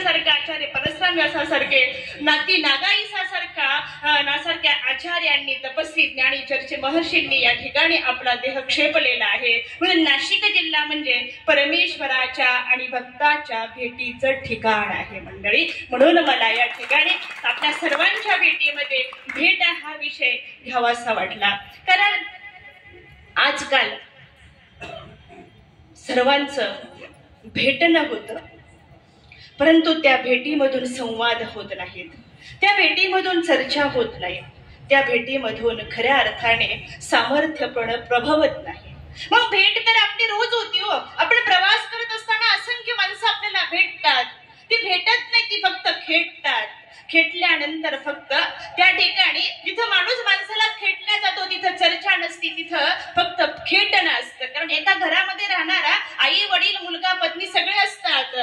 व्यासासारखा, आचार्य परशुराम व्यासासारखे, नाती नागाईसासारख्या आचार्यांनी, तपस्वी ज्ञानी चर्चे महर्षींनी या ठिकाणी आपला देह क्षेपलेला आहे. म्हणून नाशिक जिल्हा म्हणजे परमेश्वराच्या आणि भक्ताच्या भेटीचं ठिकाण आहे मंडळी. म्हणून मला या ठिकाणी आपल्या सर्वांच्या भेटीमध्ये भेट हा विषय घ्यावासा वाटला. कारण आजकाल सर्वांचं भेटणं होतं, परंतु त्या भेटीमधून संवाद होत नाहीत, त्या भेटीमधून चर्चा होत नाही, त्या भेटीमधून खऱ्या अर्थाने सामर्थ्य प्रभवत नाही. मग भेट तर आपली रोज होती हो. आपण प्रवास करत असताना असंख्य माणसं आपल्याला भेटतात. ती भेटत नाही, ती फक्त खेटतात. खेटल्यानंतर फक्त त्या ठिकाणी जिथं माणूस माणसाला खेटला जातो तिथं चर्चा नसती, तिथं फक्त खेटणं असतं. कारण एका घरामध्ये राहणारा आई वडील मुलगा पत्नी सगळे असतात.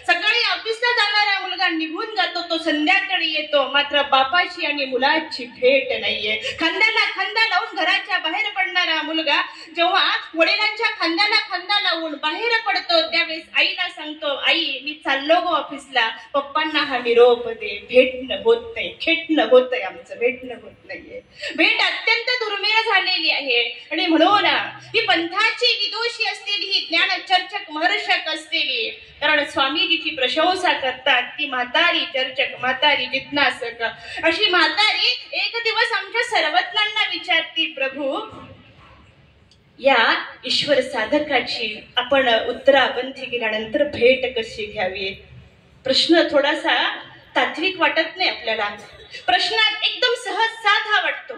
सकाळी ऑफिसला जाणारा मुलगा निघून जातो, तो संध्याकाळी येतो, मात्र बापाची आणि मुलाची भेट नाहीये. खांद्याला खांदा लावून घराच्या बाहेर पडणारा मुलगा जेव्हा वडिलांच्या खांद्याला खांदा लावून बाहेर पडतो त्यावेळेस आईला सांगतो, आई मी चाललो गो ऑफिसला, पप्पांना हा निरोप दे. भेटणं होत नाही, खेटणं होतंय, आमचं भेटणं होत नाहीये. भेट अत्यंत दुर्मिळ झालेली आहे. आणि म्हणून ही पंथाची विदुषी असलेली, ही ज्ञान चर्चक महर्षक असलेली, कारण स्वामीजीची प्रशंसा करतात ती म्हातारी चर्चक, म्हातारी जिज्ञासक अशी म्हातारी एक दिवस आमच्या सर्वज्ञांना विचारती, प्रभू या ईश्वर साधकाची आपण उत्तरापंथी गेल्यानंतर भेट कशी घ्यावी. प्रश्न थोडासा तात्विक वाटत नाही आपल्याला. प्रश्नात एकदम सहज साधा वाटतो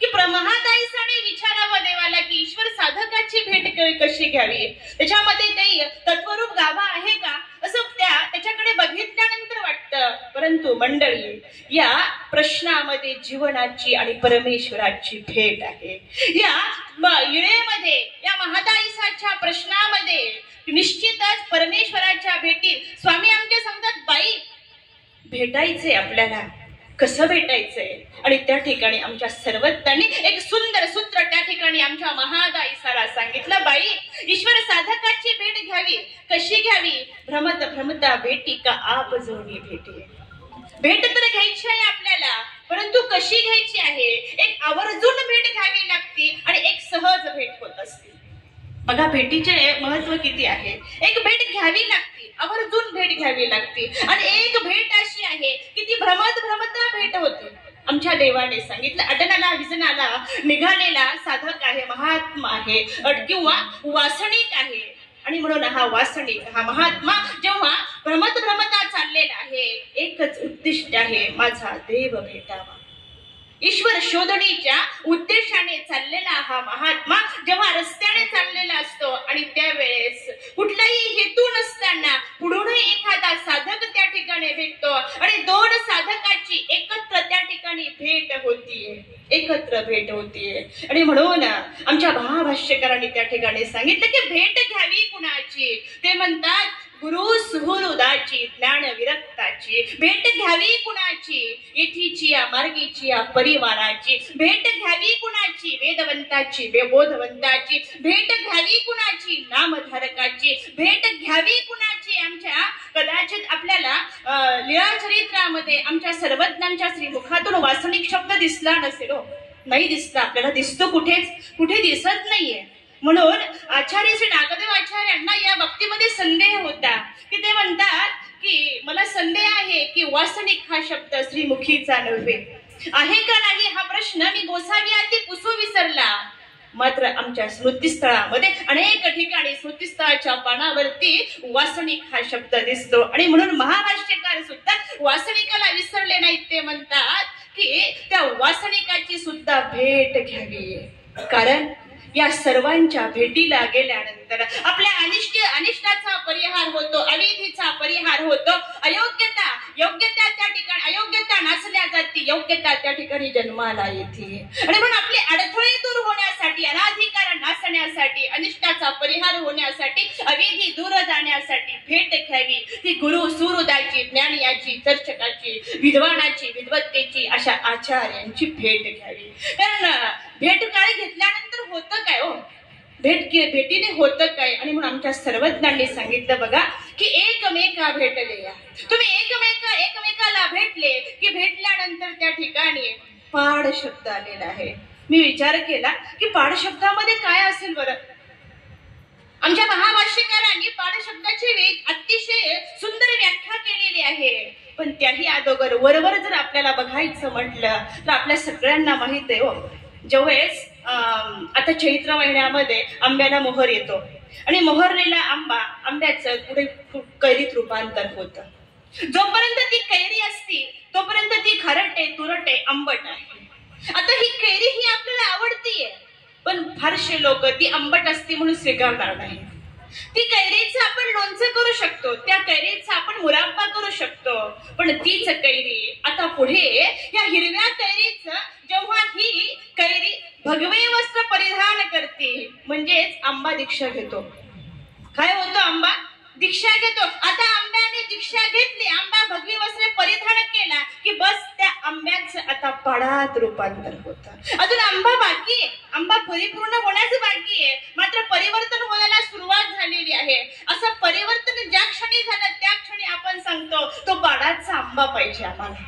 की महादाईसाने विचारावं देवाला की ईश्वर साधकाची भेट कशी घ्यावी, त्याच्यामध्ये काही तत्वरूप गाभा आहे का, असं त्याच्याकडे बघितल्यानंतर वाटतं. परंतु मंडळी, या प्रश्नामध्ये जीवनाची आणि परमेश्वराची भेट आहे. या इळेमध्ये, या महादाईसाच्या प्रश्नामध्ये निश्चितच परमेश्वराच्या भेटी. स्वामी आमच्या सांगतात, बाई भेटायचंय आपल्याला, कसं भेटायचंय. आणि त्या ठिकाणी आमच्या सर्वज्ञांनी एक सुंदर सूत्र त्या ठिकाणी आमच्या महादाईसाला सांगितलं, बाई ईश्वर साधकाची भेट घ्यावी, कशी घ्यावी. भ्रमत भ्रमता भेटी का आप जोडी भेटी. भेट तर घ्यायची आहे आपल्याला, परंतु कशी घ्यायची आहे. एक आवर्जून भेट घ्यावी लागते आणि एक सहज भेट होत असते. बघा भेटीचे महत्व किती आहे. एक भेट घ्यावी लागते, आवर्जून भेट घ्यावी लागते, आणि एक भेट अशी आहे की ती भ्रमत भ्रमता भेट होते. आमच्या देवाने सांगितलं, अडनाला विजनाला निघालेला साधक आहे, महात्मा आहे किंवा वासनिक आहे. आणि म्हणून हा वासनिक, हा महात्मा जेव्हा भ्रमत भ्रमता चाललेला आहे, एकच उद्दिष्ट आहे, माझा देव भेटावा. ईश्वर शोधणीच्या उद्देशाने चाललेला हा महात्मा जेव्हा रस्त्याने चाललेला असतो आणि त्यावेळेस कुठलाही हेतू नसताना पुढून एखादा साधक त्या ठिकाणी भेटतो आणि दोन साधकाची एकत्र त्या ठिकाणी भेट होतीये, एकत्र भेट होतीये. आणि म्हणून आमच्या महाभाष्यकारांनी त्या ठिकाणी सांगितलं की भेट घ्यावी कुणाची. ते म्हणतात, गुरु सुहृदाची, ज्ञान विरक्ताची. भेट घ्यावी कुणाची, येथीची या मार्गीची या परिवाराची. भेट घ्यावी कुणाची, वेदवंताची, बोधवंताची. भेट घ्यावी कुणाची, नामधारकाची. भेट घ्यावी कुणाची. आमच्या कदाचित आपल्याला लीळाचरित्रामध्ये आमच्या सर्वज्ञांच्या श्रीमुखातून वासनिक शब्द दिसला नसेल, नाही दिसला. आपल्याला दिसतो कुठे दिसत नाहीये. म्हणून आचार्य श्री नागदेव आचार्यांना या बाबतीमध्ये संदेह होता की ते म्हणतात की मला संदेह आहे की वासनिक हा शब्द श्रीमुखीचा नव्हे आहे का नाही. हा प्रश्न मी गोसावी आधी पुसू विसरला. मात्र आमच्या स्मृतीस्थळामध्ये अनेक ठिकाणी स्मृतीस्थळाच्या पानावरती वासनिक हा शब्द दिसतो. आणि म्हणून महाभाष्यकार सुद्धा वासनिकाला विसरले नाहीत. ते म्हणतात की त्या वासनिकाची सुद्धा भेट घ्यावी. कारण या सर्वांच्या भेटीला गेल्यानंतर आपल्या अनिष्टाचा परिहार होतो, अविधीचा परिहार होतो. योग्यता त्या ठिकाणी अयोग्यता नाचल्या जाते, योग्यता त्या ठिकाणी जन्माला येते. आणि म्हणून आपले अडथळे दूर होण्यासाठी, अनाधिकार नाचण्यासाठी, अनिष्टाचा परिहार होण्यासाठी, अविधी दूर जाण्यासाठी भेट घ्यावी. ती गुरु सुहृदाची, ज्ञानियाची, चर्चकाची, विद्वानाची, विद्वत्तेची, अशा आचार्यांची भेट घ्यावी. कारण भेट काय घेतल्यानंतर होतं काय हो, भेटीने होतं काय. आणि म्हणून आमच्या सर्वज्ञांनी सांगितलं बघा की एकमेका भेटले या. तुम्ही एकमेकाला भेटले की भेटल्यानंतर त्या ठिकाणी पाड शब्द आलेला आहे. मी विचार केला की पाड शब्दामध्ये काय असेल बरं. आमच्या महाभाष्यकारांनी पाड शब्दाची अतिशय सुंदर व्याख्या केलेली आहे. पण त्याही अगोदर वरवर जर आपल्याला बघायचं म्हटलं तर आपल्या सगळ्यांना माहित आहे हो, ज्यावेळेस आता चैत्र महिन्यामध्ये आंब्याला मोहर येतो आणि मोहरलेला आंब्याचं पुढे कैरीत रूपांतर होतं. जोपर्यंत ती कैरी असती तोपर्यंत ती खारटे तुरटे आंबट आहे. आता ही कैरी ही आपल्याला आवडतीये, पण फारशे लोक ती आंबट असते म्हणून स्वीकारणार नाही. ती कैरीचं आपण लोणचं करू शकतो, त्या कैरीचा आपण मुराब्बा करू शकतो, पण तीच कैरी आता पुढे या हिरव्या कैरीचं जेव्हा ही कैरी भगवे वस्त्र परिधान करते म्हणजेच आंबा दीक्षा घेतो. काय होतो? आंबा दीक्षा घेतो. आता आंब्याने दीक्षा घेतली, आंबा भगवी वस्त्र परिधान केला की बस त्या आंब्याचं आता पाडात रूपांतर होतं. अजून आंबा बाकी आहे, आंबा परिपूर्ण होण्याचं बाकी आहे, मात्र परिवर्तन होण्याला सुरुवात झालेली आहे. असं परिवर्तन ज्या क्षणी झालं त्या क्षणी आपण सांगतो तो पाडाचा आंबा पाहिजे आम्हाला,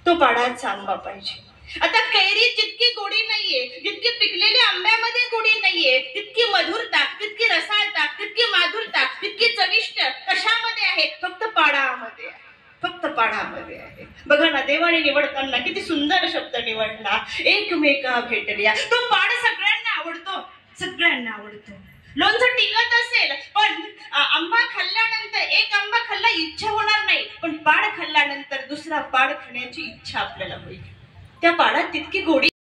तो पाडाचा आंबा पाहिजे. आता कैरी जितकी गोडी नाहीये, जितकी पिकलेल्या आंब्यामध्ये गोडी नाहीये, तितकी मधुरता, तितकी रसाळता, तितकी माधुरता, तितकी चविष्ट कशामध्ये आहे? फक्त पाडामध्ये आहे, फक्त पाडामध्ये आहे. बघा ना, देवाने निवडताना किती सुंदर शब्द निवडला, एकमेका भेटल्या. तो पाड सगळ्यांना आवडतो, सगळ्यांना आवडतो. लोणचं टिकत असेल पण आंबा खाल्ल्यानंतर एक आंबा खाल्ला इच्छा होणार नाही, पण पाड खाल्ल्यानंतर दुसरा पाड खाण्याची इच्छा आपल्याला होईल. त्या पाडात तितकी गोडी